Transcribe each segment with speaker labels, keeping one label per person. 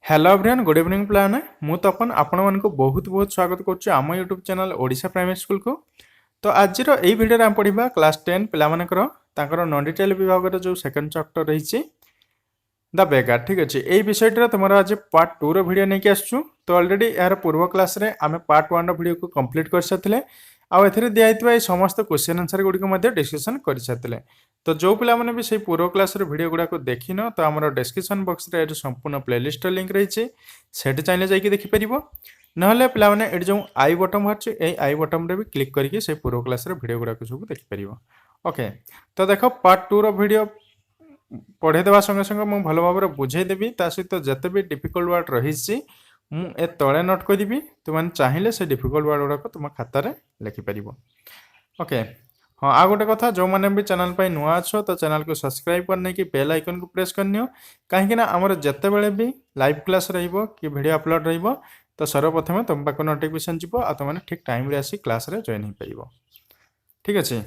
Speaker 1: Hello everyone good evening plan मु तपन आपण मानक बहुत बहुत स्वागत करुच्ची आम YouTube channel Odisha primary school को। तो आज यही भिडियो आम पढ़ा क्लास 10 पिलामानकर नन डिटेल विभाग जो सेकंड चैप्टर रही द बेगार। ठीक अच्छे यही विषय तुम आज पार्ट 2 रो वीडियो नहीं आसचु। तो ऑलरेडी यार पूर्व क्लास रे आम पार्ट 1 रो वीडियो को कंप्लीट कर सारे आउ दिखाई समस्त क्वेश्चन आंसर गुड़िक डिस्कसन कर सारे। तो जो पिला माने भी से पूर्व क्लास रे वीडियो गुड़ा को देखिन तो आम डिस्क्रिप्शन बॉक्स रे संपूर्ण प्लेलिस्ट लिंक रही से चाहिए जाकि देखिपर ना पिला माने जो आई बटन बाहर आई बटन रे भी क्लिक करके से पूर्व क्लास रे वीडियो गुड़ा सब देखिपर। ओके तो देख पार्ट 2 रो वीडियो पढ़े देवा संगे संगे मुझे भल भाव बुझेदेवी सहित जिते भी डिफिकल्ट वर्ड रही मुझे तले नोट करी तुम चाहिए से डिफिकल्ट वर्ड गुड़ाक तुम खातार लिखिपर। ओके हाँ आ गोटे कथा जो मैंने भी चैनल पर नुआ अच्छो तो चैनल को सब्सक्राइब करने की बेल आइकन को प्रेस करनी कहीं आमर जिते बड़े भी लाइव क्लास कि वीडियो अपलोड तो सर्वप्रथम तुम पाक नोटिफिकेशन जीव आ तुम ठीक टाइम रे आसी क्लास रे जॉइन हो पार। ठीक अच्छे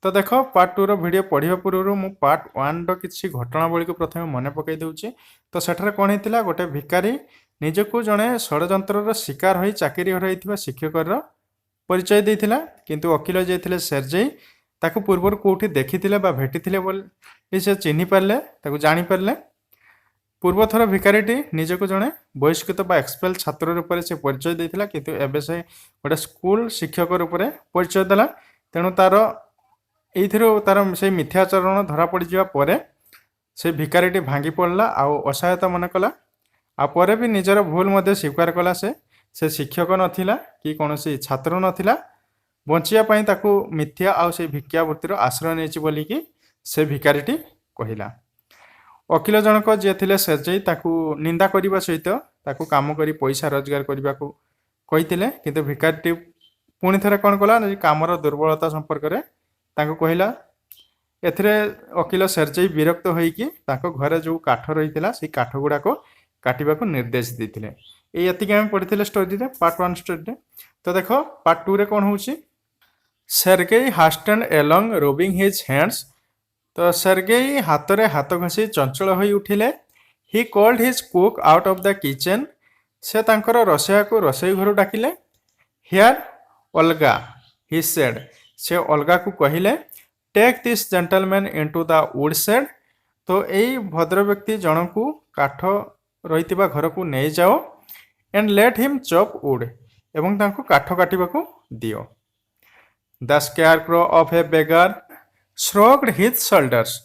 Speaker 1: तो देख पार्ट 2 रो वीडियो पढ़ा पूर्व मु पार्ट 1 रो किसी घटनावली को प्रथम मन पकई दूची। तो सेठारे कौन होता गोटे भिकारी निजको जड़े षड्यंतर शिकार हो चाकरी हर शिक्षकर परिचय देता किंतु वकिल जे थे सेरजेई ताकू पूर्वर कौटी देखी भेटी से चिन्ह पारे जापारे। पूर्व थर भिकारीटी निजको जड़े बहिष्कृत एक्सपेल छात्र रूप से परिचय देता किंतु एबे से गोटे स्कूल शिक्षक रूप से परिचय देला। तेणु तार तार से मिथ्याचरण धरा पड़ जावा से भिकारीटी भांगी पड़ला आउ असहायता मन कला आपर भी निजर भूल स्वीकार कला से शिक्षक नथिला कि कौन छात्र नथिला बचियापाई ताकू मिथ्या आउ से भिक्षावृत्तिर आश्रय नहीं बोलिकी से भिकारीटी कहला। वकिल जनक जे थे सेजई ताकू निंदा करने सहित ताकू काम करी पैसा रोजगार करने को कही किंतु भिकारीटी पुणी थे कौन कला कामर दुर्बलता संपर्क में कहला। एथिरे वकिल सेरजेई विरक्त होइकी घरे जो काठ रही से काठ गुड़ाक काटिबा को निर्देश देते। ये आम पढ़ी स्टोरी रे पार्ट 1 स्टोरी। तो देख पार्ट 2 रे कौन होची Sergei hastened along rubbing his hands. तो सेर्गेई हाथ रे हाथ घसी चंचल हो उठिले। He called his cook out of the kitchen. से तांकर रसोया को रसोई घर डाकिले। Here Olga he said. से ओल्गा को कहिले take this gentleman into the wood shed. तो यही भद्र व्यक्ति जन को काठ रही घर को नहीं जाओ and let him chop wood एवं तांको काठ काटिबा को दियो। The scarecrow of A beggar shrugged his shoulders.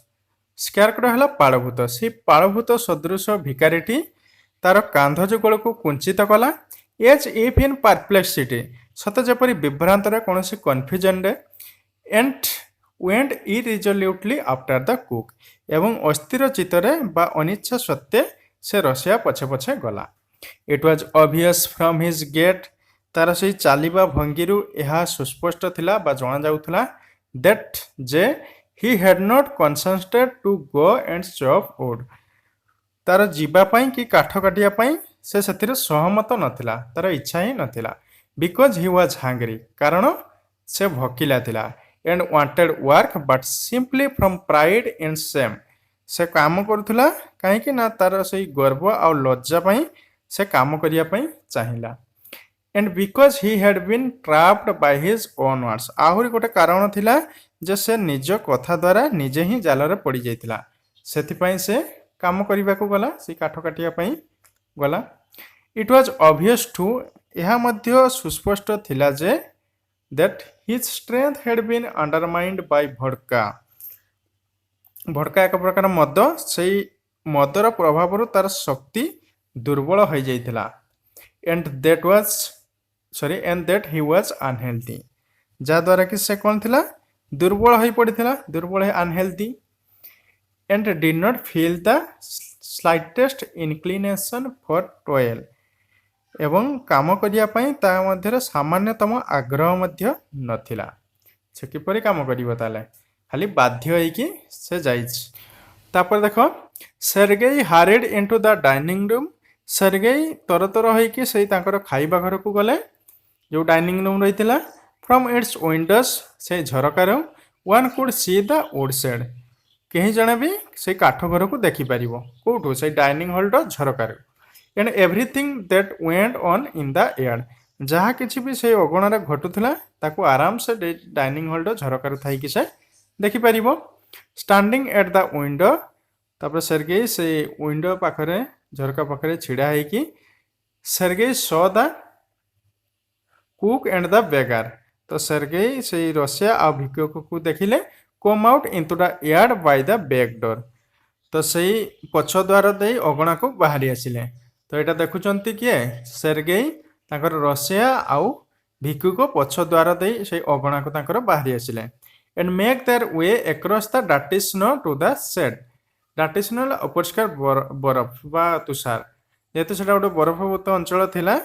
Speaker 1: Scarecrow है पालभूत से पालभूत सदृश भिकारीटी तार कांध जुगल को कुंचित कला एज इफ इन परप्लेक्सिटी सत जेपरी विभ्रांत कौन confusion and went irresolutely after the cook एवं अस्थिर चित्तरे बा अनिच्छा सत्वे से रसिया पछे पछे गला। It was obvious from his gait तार से चलवा भंगी यह सुस्पष्ट थिला बा जना जाउथला दैट जे he had not consented to go and chop wood. तार जीवा पाई कि काठ काटिया पाई से सेथिरे सहमत नथिला तार इच्छा ही नथिला बिकॉज ही वाज हांग्री कारण से भकिला थिला and wanted work but simply from pride and same. से काम करुला कहीं ना तार से गर्व आ लज्जा पाई से काम करिया पाई चाहिला and because he had been trapped by his own words. आहुरी गोटे कारण थिला जे से निज कथा द्वारा निजे ही जाल रे पड़ी जाइतिला सेथिपाई से काम करिबा को गला से काठ काटिया पाई गला। इट वाज ऑब्वियस टू यह मध्य सुस्पष्ट थिला जे that his strength had been undermined by vodka. Vodka एक प्रकार मद से मदर प्रभाव तार शक्ति दुर्बल हो जाइथिला and that he was unhealthy जहाद्वारा कि से कौन थिला दुर्बल हो पड़ता दुर्बल है unhealthy and did not feel the slightest inclination for toil एवं काम करने ता मध्य सामान्यतम आग्रह मध्य नथिला से किपरि काम करिवो ताले खाली बाध्य होइकी से जाइछ। तापर देख Sergei hurried into the dining room. Sergei तर तर होइकी से तांकर खाइबा घर को गले जो डाइनिंग रूम रही फ्रॉम इट्स विंडोज से झरकार one could see the wood shed कहीं जड़े भी से काठ घर को देखिपर कौटू से डाइनिंग हॉल झरकार and everything that went on in the air जहाँ किसी भी से अगणार घटुला ताकू आराम से डाइनिंग हॉल झरकार थी से देखिपर स्टैंडिंग एट द विंडो तापर सेर्गेई से विंडो पाखरे झरका पाखरे छिड़ा होगी Sergei saw the cook and the beggar तो सेर्गेई से रसिया आ भिक्षुक को देखिले come out into the yard by the back door तो सही पछ द्वार दे अगणा को बाहरी आसिले तो यहाँ देखुंत किए सेर्गेई तांकर रसिया आउ भिक्षुक पछ द्वार दे से अगणा को तांकर बाहरी आसिले and make their way across the डाटी स्नो टू द सेड डाटी स्नो अपरिष्कार बरफ बा तुषार जेहेतु से गोटे बरफवृत अंचल थिला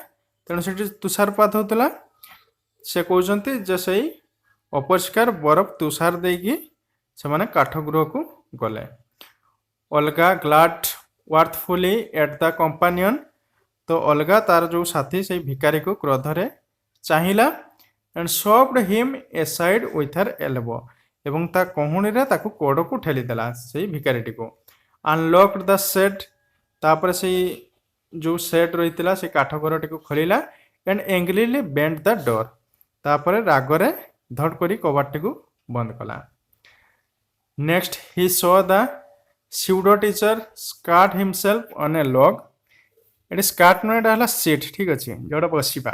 Speaker 1: तेणु से तुषारपात होता से कहते जे से अपरिष्कार बरफ तुषार देकी से काठगृह को गले अलगा ग्लाड वार्थफुली एट द कंपानियन तो अलगा तार जो साथी से भिकारी को क्रोधरे चाहिला and शॉप्ड him a side with her elbow एवं ता कहूणी रे ताकू कोड़ को ठेली देला से भिकारीटी को अनलॉक्ड द सेट तापर से जो सेट रही से काठघर टी खोलिला and angrily banged the door तापर रागरे धड़ करी कबाटी को बंद कला next he saw the pseudo teacher squat himself on a log ये स्कार्ट ना सीट ठीक अच्छे जोटा बसवा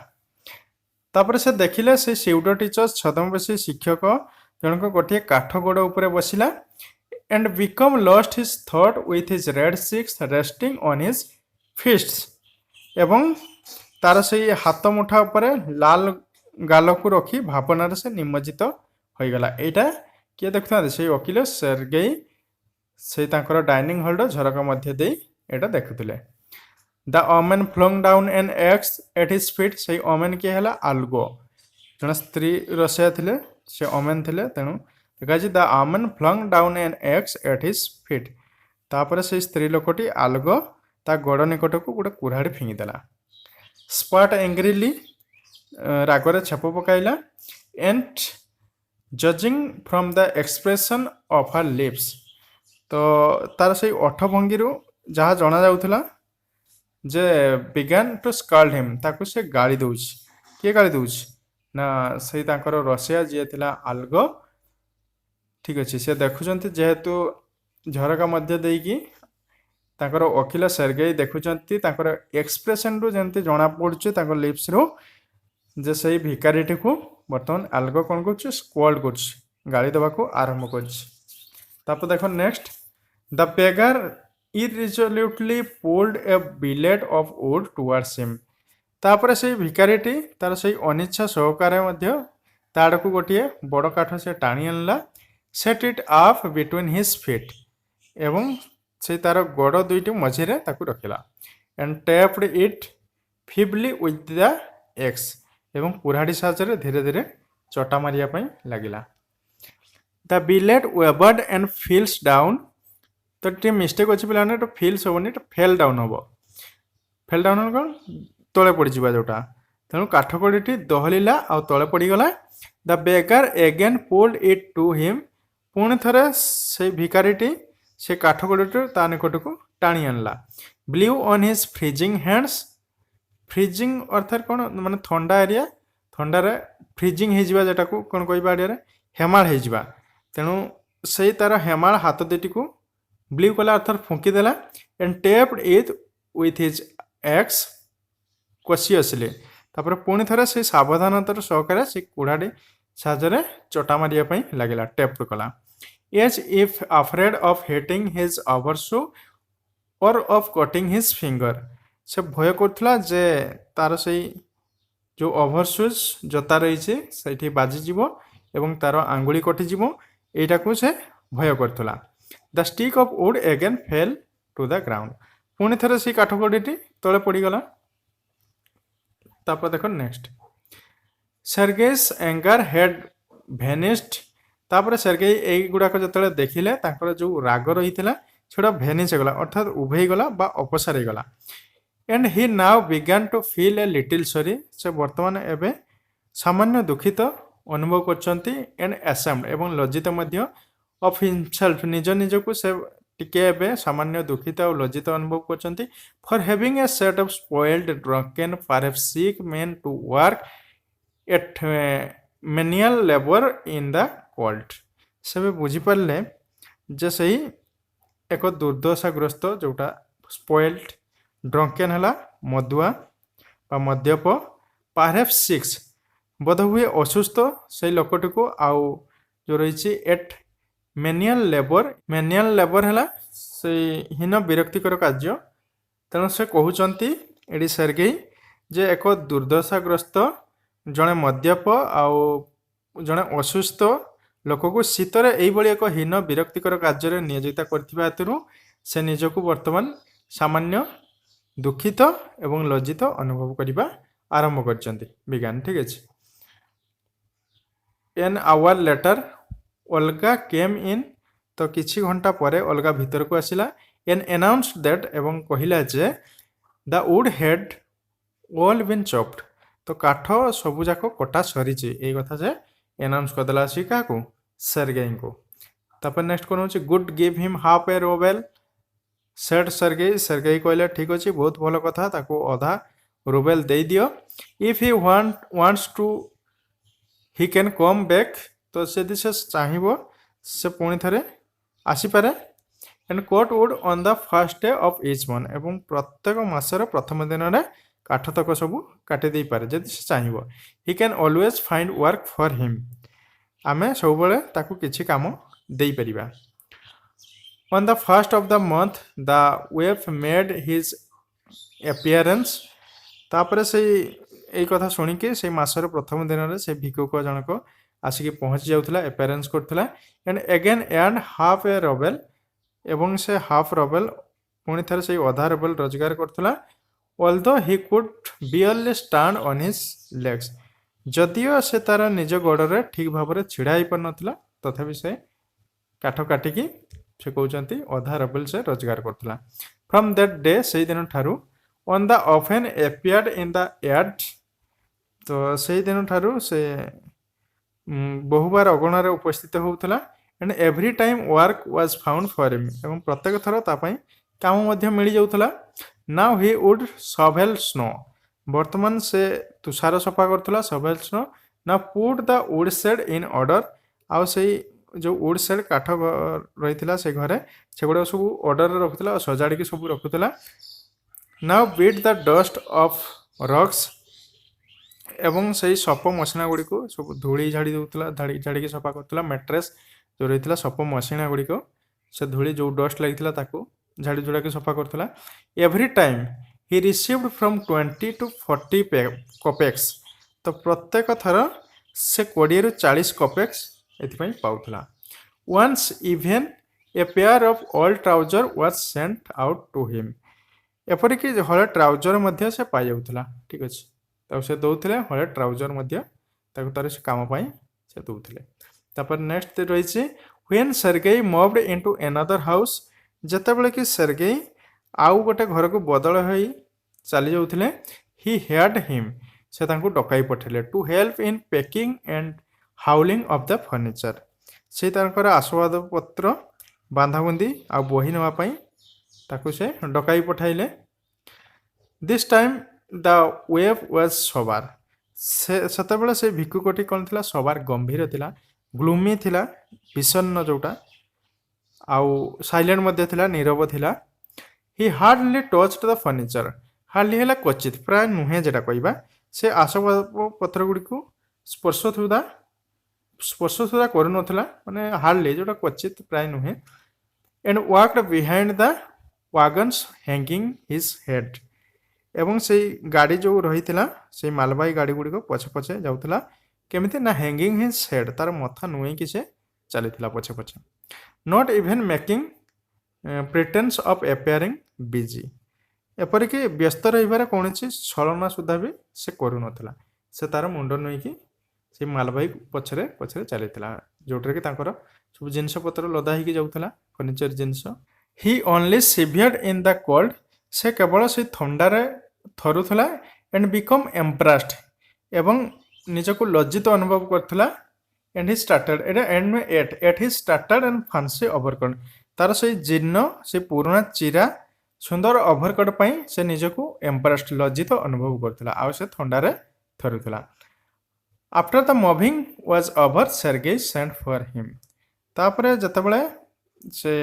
Speaker 1: तापर से देखिले से pseudo टीचर छद्मवेशी शिक्षक जनक गोटे काठ गोड़ उपर बसिला and become lost his thought with his red cheeks resting on his fists एवं तार से हाथ मुठा उपर लाल गाल को रखी भावनार से निमज्जित हो गला यहाँ किए देखुना से वकिल सेर्गेई से डाइनिंग हॉल झरका मध्य दे एटा देखुले the woman flung down an axe at his feet से ओमेन किए है आल्गो जन स्त्री रसिया थे से ओमेन थे तेणु देखा the woman flung down an axe at his feet तापर से स्त्री लोकटी आल्गो ता गोड़ निकट को गोटे कुराड़ी फिंगिदेला स्पॉट एंग्रीली रागरे छेप पकाइला and judging from the expression of her lips तो तार से ओठ भंगी जहाँ जना जाऊला जे बिगान टू स्कल्ड हिम ताकू से गाड़ी दौच किए गाड़ी दौच ना से रसिया जी थिला आल्गो ठीक अच्छे से देखुं जेहेतु झरका मध्य देकी ताकर वकिल सेर्गेई देखुंत एक्सप्रेशन रु जमी जना पड़े लिप्स रु जे से भिकारीटी को बर्तमान आल्गो कौन कर स्क्वाल्ड कर गाड़ी देवा को आरंभ कर देखो next the beggar irresolutely pulled a billet of wood towards him तापर से भिकारीटी तार से अनिच्छा सहकारे ताड़ को गोटे बड़ काठ से टाणी आनला set it up between his feet एवं से तार गोड़ दुईटी मझीरे ताकू रखिला and tapped it feebly with the axe एवं कुराड़ी साहाय्य धीरे धीरे चटा मारिया लगिला the billet wobbled and fills down तो टे मिस्टेक अच्छे पे तो फिल्स हेनी तो फेल डाउन हम फेल डाउन कौन तले पड़ जोटा तेणु काठगड़ी दहलिला आ तले पड़गला the beggar again pulled it to him पुणी थे से भिकारीटी से काठगड़ी ता निकट को टाणी आनला blew on his freezing hands freezing अर्थात कौन माने ठंडा एरिया ठंडार फ्रिजिंग होटा को कौन कह आड़े हेमाड़ हो तेणु से तार हेमाड़ हाथ दुटी को ब्ल्यू कला अर्थात फुंकीदेला and tapped it with his axe cautiously तापर पुणी थे से सावधानतार सहकारे से कुड़ाड़ी साहाय्य चटा मारिया लगिला टेप्ड कला as if afraid of hitting his overshoe or of cutting his finger से भय करथला जे तार से जो ओवरशूज जोता रही से बाजिज एवं तार आंगुली कटिज यहाँ को से भय करथला the stick of wood again fell to the ground पुणी थे से काठगड़ी तले पड़गला तापर देखो next Sergei's anger had vanished तापर सेर्गेई यही गुड़ाक जो देखिले जो राग रही सेटा भेनिश गला अर्थात उभे गला बा अपसारी गला and he now began to feel a little sorry से वर्तमान एवं सामान्य दुखित अनुभव करछंती एंड एसेम्ड एवं लज्जित मध्य ऑफ हिमसेल्फ निज निज को से टिके एबे सामान्य दुखित और लज्जित अनुभव करछंती for having a set of spoiled drunken perhaps sick men to work at manual labour in the cold से बुझी पारे जे सही एक दुर्दशाग्रस्त जोटा स्पॉइल्ड ड्रंकेन है मदुआ बा मद्यप परहैप्स सिक्स बोध हुए असुस्थ से लोकटी को आउ जो रही एट मैनुअल लेबर है से हीन विरक्तिकर कार्य तेणु से कहते ये सेर्गेई जे एक दुर्दशाग्रस्त जड़े मद्यप आउ जड़े असुस्थ लोक को शीतर यही एक हीन विरक्तिकर कार्य नियोजित कर से निजक वर्तमान सामान्य दुखित एवं लज्जित अनुभव करने आरंभ कर विज्ञान ठीक अच्छे एन आवर लेटर अलगा केम इन तो किछि घंटा परे अलगा भीतर को आसिला एन एनाउंस्ड दैट एवं कहिला जे the wood had all been chopped तो काठ सबुजाक कटा सरी ये कथा जे एनाउंस करदेला सी क्या सेर्गेई को तापर नेक्स्ट कौन हो गुड गिव हिम हाफ ए रोबेल सेड सेर्गेई कहले ठीक अच्छे बहुत भल कथा ताको अधा रोबेल दे दियो if he wants to he can come back तो यदि से चाहिए से पुणी थे आसीपे and cut wood on the first day of each month एवं प्रत्येक मासर प्रथम दिन में काठ तक सब काटी दे पारे जदि से चाहिए he can always find work for him आमे सब बेले ताकू किछि काम दे परिबा on the first of the month the waif made his appearance तापर से यही कथा शुणिकी से मासर प्रथम दिन में से भिक्षुक जनक आसिक पहुँची जाऊला अपीयरेंस करथुला and again earned half a rouble एवं से हाफ रबेल पुणी थे से अधा रबेल रोजगार करथुला although he could barely stand on his legs जदियो से तार निज गोड़े ठीक भाव में छिड़ा ही पार नाला तथापि से काठ काटिकी से कहते अधा रबेल से रोजगार करथुला फ्रॉम दैट डे से दिन ठारू on the often appeared in the yard तो से दिन ठारू से बहुबार अगणार उपस्थित होता and every time work was found for him एवं प्रत्येक थर तापाई काम मिल जाऊला now he would shovel snow वर्तमान से तुषार सफा करुला सवेल स्नो ना put the wood shed in order आउ से जो वुड शेड काठ रही से घरे से गुड़ा सब ऑर्डर रखुला और सजाड़ी सब रखुला now beat the dust off rugs एवं से सप मशीना गुड़ी को सब धूली झाड़ी दूसरा झाड़ी सफा करुला मैट्रेस जो रही सप मशीना गुड़ी को से धूली जो डस्ट लगी झाड़ी झुड़ा के सफा करुला every time he received from 20 to 40 kopecks तो प्रत्येक थर से 20 ରୁ 40 कपेक्स एथि पाउला once even a pair of old trouser was sent out to him एपरिक हले ट्राउजर मध्य से पाई जाउथला ठीक अच्छे तो से दौले हले ट्राउजर मध्य तार से काम से दौले तापर नेक्स्ट रही when Sergei moved into another house जेतेबेले कि सेर्गेई आउ गोटे घर को बदल हो चली जाऊे ही हेड हिम से डकई पठेले to help in packing and hauling of the furniture से आसबाबपत्र बांधाबुंदी आ बही नापी ताकू से डकई पठाइले this time the waif was sober सेतेबेले से भिक्षुकटी कौन थिला सवार गंभीर थिला ग्लूमी थिला विषन्न जोटा आउ साइलेंट मध्य थिला नीरव थिला ही hardly touched the furniture hardly है क्वचित प्राय नुहे जेटा कहवा से आसबाबपत्र गुड़ी को स्पर्श सुधा कर माने हार्डली जोटा क्वचित प्राय नुहे and walked behind the wagons hanging his head एवं से गाड़ी जो रही से मालबाही गाड़ी गुड़ी को पछे पछे जाऊला केमिति ना हैंगिंग हिज हेड तार मथा नुई कि से चली पछे पछे not even making pretence of appearing busy एपरिक व्यस्त रही कौन छलना सुधा भी से करू नथिला से तार मुंड नुईकि से मालबाही पछरे पछरे चली जोटे कि सब जिनस पत्र लदा ही जाऊला फर्निचर जिनस he only shivered in the cold से केवल से थंडारे थरुला एंड बिकम एम्प्रेस्ड एवं निजक लज्जित अनुभव करथुला and he started at he started and fancy overcome तार से जीर्ण से पुराना चिरा सुंदर ओभरकोट पाई से निजको एम्प्रेस्ड लज्जित अनुभव करथिला आ से थंडारे थरुथिला। After the moving was over Sergei sent for him तापरे जतबेले से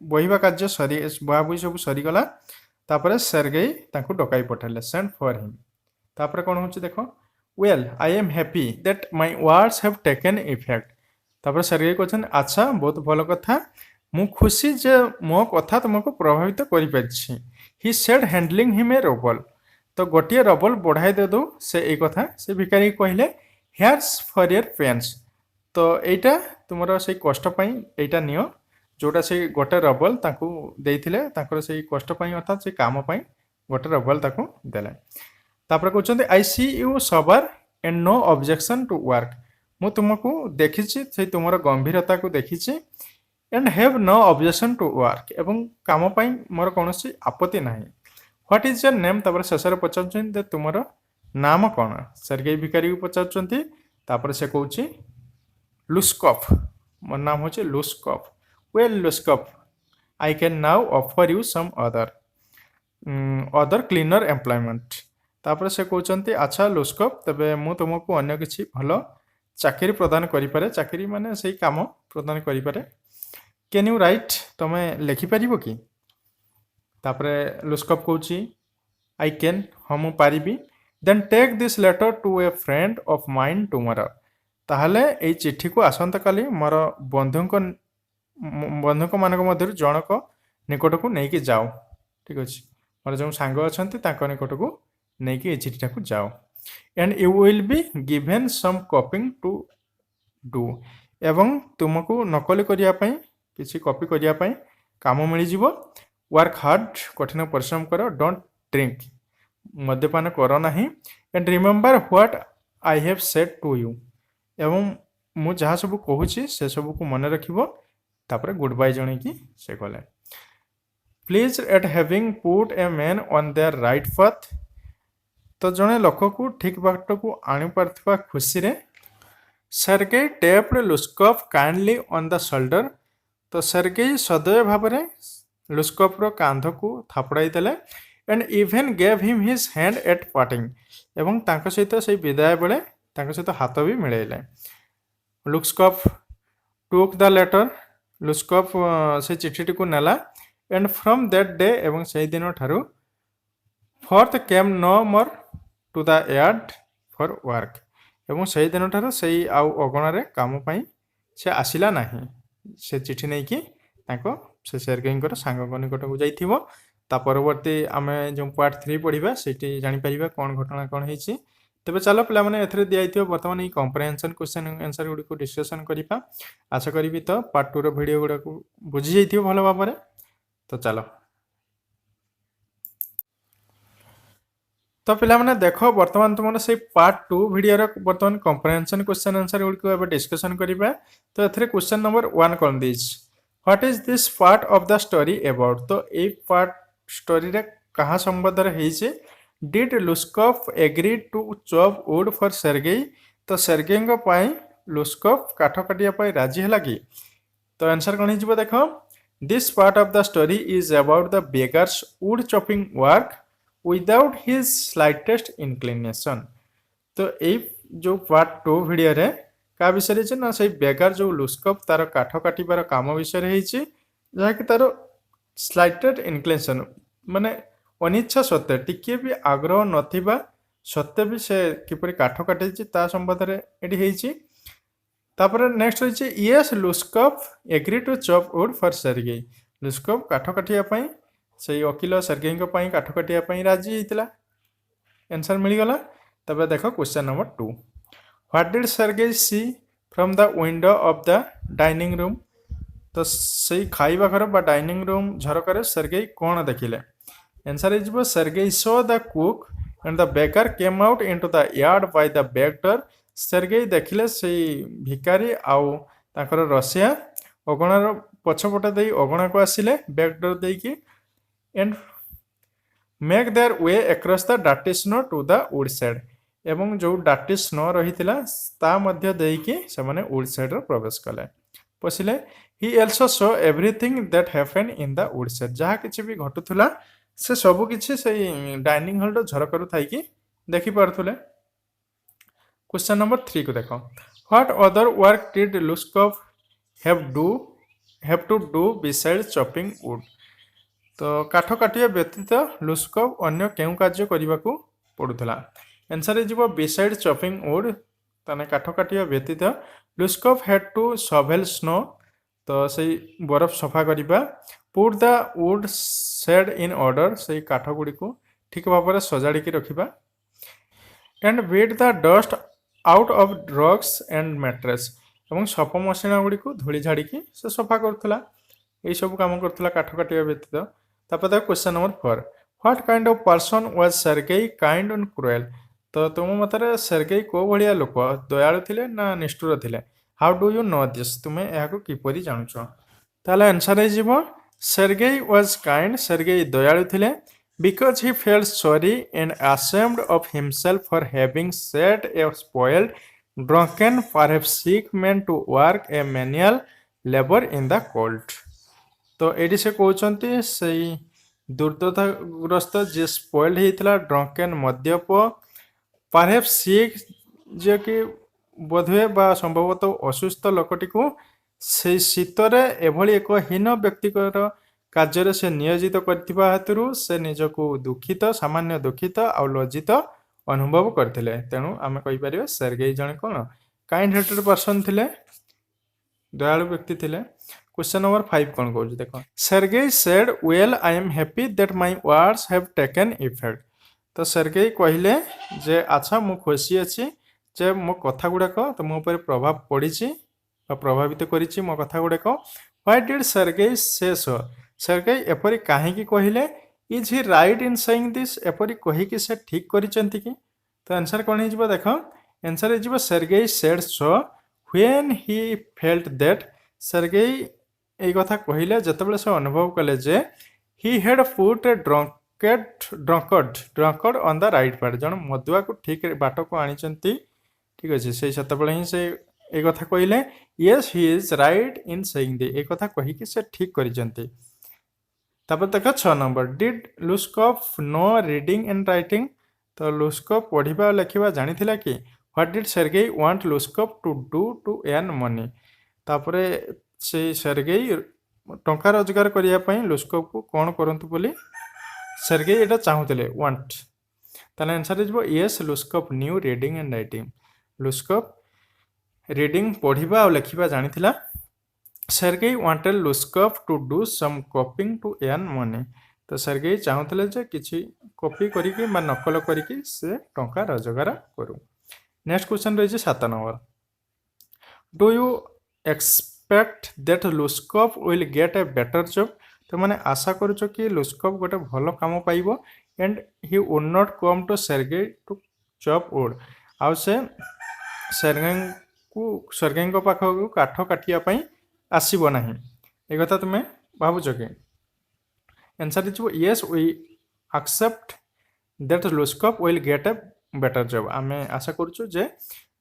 Speaker 1: बहिबा कार्य सरी बुआबुई सब सरीगला तापरे सेर्गेई तांको डकाई पठाले सेंट फॉर हिम। तापरे कोन होची देखो well I am happy that my words have taken effect तापरे सेर्गेई कहछन अच्छा बहुत भलो कथा मु खुशी जे मो कथा तुमको प्रभावित करि पाछि। He said handling him a rouble तो गोटिए रबल बढ़ाई दे दो से ए कथा से भिखारी कहले हेयर्स फॉर योर पेन्स तो एटा तुमरो से कष्ट पई एटा नियो जोटा से गोटे रबल ताकू देइथिले ताकर से कष्ट पई अर्थात से काम पई गोटे रबल ताकू देले। तापर कहउछन्ते I see you sober and no objection to work मु तुमको देखिछि से तुमरो गंभीरता को देखिछि and have no objection to work एवं काम पई मोर कोनोसी आपत्ति नाही। व्हाट इज योर नेम तापर शेषरे पचाउछन्ते तुमरो नाम कोन सेर्गेई भिखारी को पचाउछन्ते तापर से कहउछि लुस्कोफ मोर नाम होछि Luskoff well Luskoff I can now offer you some other cleaner employment तापर से कहउछन्ते अच्छा लुस्कोफ तबे मु तुमको अन्य किछि भलो चाकरी प्रदान करि पारे चाकरी माने सेही काम प्रदान करि पारे कैन यू राइट तमे लिखि परिबो कि तापरे लुस्कोफ कहउछि आई कैन हम पारिबी then take this letter to a friend of mine tomorrow ताहले ए चिट्ठी को आसंता काली मोर बंधुक मानक मध्यरु जनक निकट को नेकी जाओ ठीक अछि मोर जो सांग अछंती तांको निकट को नेकी ए चिट्ठीटा को जाओ and you will be given some कॉपिंग to do एवं तुमको नकली करिया पई किछि कॉपी करिया पई काम मिली जिवो वर्क हार्ड कठिन परिश्रम करो डोंट ड्रिंक मद्यपान करो नाही and remember what I have said to you एवं मु जहाँ सब कहूँ से सब को मन रखिबो तापर गुड बाय जणे की से कहले please eight having put a man on their right path तो जणे लोक को ठीक बाट को आनी परथवा खुशी रे Sergei tapped Luskoff kindly on the shoulder तो सेर्गेई सदैव भाव में लुस्कोफ रो कांध को थापड़ाई देले and even gave him his hand at parting एवं तांको सहित से विदाय बेले तांको सहित हाथ भी मिलेले। लुस्कोफ टुक द लेटर लुस्कोफ से चिट्ठी को नेला एंड फ्रॉम दैट डे एवं से दिन ठारू fourth came no more to the yard for work एवं से दिन ठारू से आउ अगणार काम पाई से आसिला नाही से चिट्ठी नहीं कि तांको से सेर्गेई सांग निकट को जाइथिबो ता परवर्ती आमे जो पार्ट 3 पढ़िबा सेठी जानि परिबा कोन घटना कोन हेछि। तेबे चलो पिला माने एथरे दिया आइथिबो वर्तमान ई कंप्रिहेंशन क्वेश्चन आंसर गुडी को डिस्कशन करिपा आशा करिवि तो पार्ट 2 रो वीडियो गुडा को बुझि जाइथिबो भलो बाबरे तो चलो तो पिला माने देखो वर्तमान तुमने से पार्ट 2 वीडियो रो वर्तमान कंप्रिहेंशन क्वेश्चन आंसर गुडी को एबे डिस्कशन करिबा तो एथरे क्वेश्चन नंबर 1 कोन this what is this part of the story about तो ए पार्ट स्टोरी रे कहा संबंध रे हेछि did Luskoff agree to chop wood for Sergei तो सेर्गेई पाई लुस्कोफ काठ काटिया पाई राजी है कि तो आंसर कौन हो देख this part of the story is about the beggars would chopping work without his slightest inclination तो ये जो पार्ट 2 वीडियो रे का विषय है ना से बेगार जो लुस्कोफ तार काठ काटिबार काम विषय है जहाँ कि तार स्लाइटेड इनक्लिनेशन माने अनिच्छा सत्वे टिके भी आग्रह नथिबा सत्वे भी से किपरि काठ काटि ता संबंध रे एडी हेछि। तापर नेक्स्ट होछि yes Luskoff agree to chop wood for Sergei Luskoff काठ काटिया पई से वकील सेर्गेई को पई काठ काटिया पई राजी हेतिला आंसर मिल गला। तबे देखो question number 2 what did Sergei see from the window of the dining room तो सही खाइबा घर बा डाइनिंग रूम झरकर सेर्गेई कोन देखिले answer is Sergei saw the cook and the baker came out into the yard by the back door Sergei देखिले से भिकारी आउ ताकर रसिया अगणार पछपटे दे अगणा को आसिले बैक डोर देकी and make their way across the dirty snow to the wood side एवं जो डार्टी स्नो रही ता मध्य देकी से माने वुड साइड रो प्रवेश कले पसिले ହି also saw everything that happened in the woodshed। ଯାହା କିଛି ବି ଘଟୁଥିଲା ସେ ସବୁ କିଛି ସେଇ ଡାଇନିଂ ହଲର ଝରକାରୁ ଥାଇକି ଦେଖିପାରୁଥିଲେ। क्वेश्चन नंबर 3 को देखो। What other work did Luskov have to do beside chopping wood. तो काठ काटिया व्यतीत लुस्कोव अन्य केउं कार्य करने को पड़ुला। आंसर हो बिसाइड चॉपिंग वुड ताने काठ काटिया व्यतीत Luskov had to shovel snow. तो सही बरफ सफा करवा। Put the wood shed in order से काठ गुड़ी को ठीक भाव में सजाड़ी रखा। And beat the dust out of rugs and mattress और सप मशीना गुड़ी को धूली झाड़ी से सफा करुला। यही सब कम करुला काठ काटिया व्यतीत। तापर question number 4। What kind of person was Sergei kind and cruel. तो तुम मतरे सेर्गेई को भलिया लोक दयालु थिले ना निष्ठुर थिले। How do you know this तुम्हें यह किपरि जानुछ। ताले आंसर हो सेर्गेई वाज काइंड सेर्गेई दयालु थिले because he felt sorry and ashamed of himself for having set a spoiled, drunken, perhaps sick man to work a manual labor in the cold। तो AD से कहते से दुर्दशाग्रस्त जे spoiled होता ड्रंकेन मद्यप perhaps सिक जे कि बोधे बा संभवतः असुस्थ लोकटी को से शीतर एभली एक हीन व्यक्तिकर कार्य से नियोजित करथिबा हेतु से निजको दुखित सामान्य दुखित आ लज्जित अनुभव करथिले। तेणु आमे कहि परिबे सेर्गेई जने कोन काइंड हार्टेड पर्सन थिले, दयालु व्यक्ति थिले। क्वेश्चन नंबर 5 कौन कहूँ देख। Sergei said well I am happy that my words have taken effect. तो सेर्गेई कहले जे अच्छा मु खुशी अच्छी जे मो कथा गुड़ाक तो मो पर प्रभाव पड़ी प्रभावित करिछि मो कथा गुड़ाक। व्हाई डिड सेर्गेई से सो। सेर्गेई एपरी काहेकि कहले। Is he right in saying this एपरी कहिकि से ठीक करिसेंति कि। तो आंसर कौन हो देख। आंसर हो Sergei said so when he felt that. Sergei यही कथा कहले जितेबाला से अनुभव कले जे he had put a drunkard on the right part. जन मदुआ को ठीक बाट को आनी ठीक अच्छे से ही से ये कथा कहले yes he is right in saying the एक कथा कहीकि से ठीक करिसेंति। तापर देख 6 number. Did Luskov know reading and writing. तो लुस्कोव पढ़ा और लिखा जानी थिला कि। What did Sergei want Luskov to do to earn money. तापर से सेर्गेई टंका रोजगार करने लुस्कोव को कौन करंतु बोली सेर्गेई एटा चाहूले वांट। ताले आंसर हो yes Luskov knew reading and writing. Luskov reading पढ़ा और लिखा जानी थिला। Sergei wanted Luskov to do some कॉपिंग to earn money. तो सेर्गेई चाहूले जे किछि कॉपी करिकि बा नकल करिकि से टंका रोजगार करू। नेक्स्ट क्वेश्चन रही 7 number. Do you expect that Luskov will get a better job. तो मैंने आशा करुच कि लुस्कोव गोटे भल काम पाइब and he would not come to Sergei to chop wood. आउ से सेर्गेई पाखक काठ काटिया आसब ना एक कथा तुम्हें भावुच कि। आंसर हो yes we except that Luskov will get a better job. आम आशा करुचु जे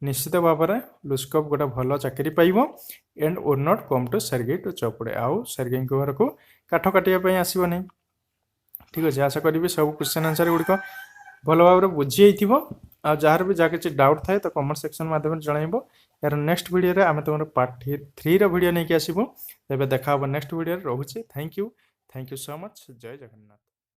Speaker 1: निश्चित भाव में लुस्कोव गोटे भल चाकरी पाइब and would not come to Sergei to chop wood. आउ सेर्गेई घर को काठ काटिया आसब नहीं ठीक अच्छे। आशा करी सब क्वेश्चन आंसर गुड़िक भल भाव में बुझी आ जार भी जहाँ किसी डाउट थाए तो कमेंट सेक्शन माध्यम जनइब। यार नेक्स्ट वीडियो रे आम तुम पार्ट 3 रो वीडियो नहीं आसबू। तेज देखा नेक्स्ट वीडियो रोचे। Thank you so much. जय जगन्नाथ।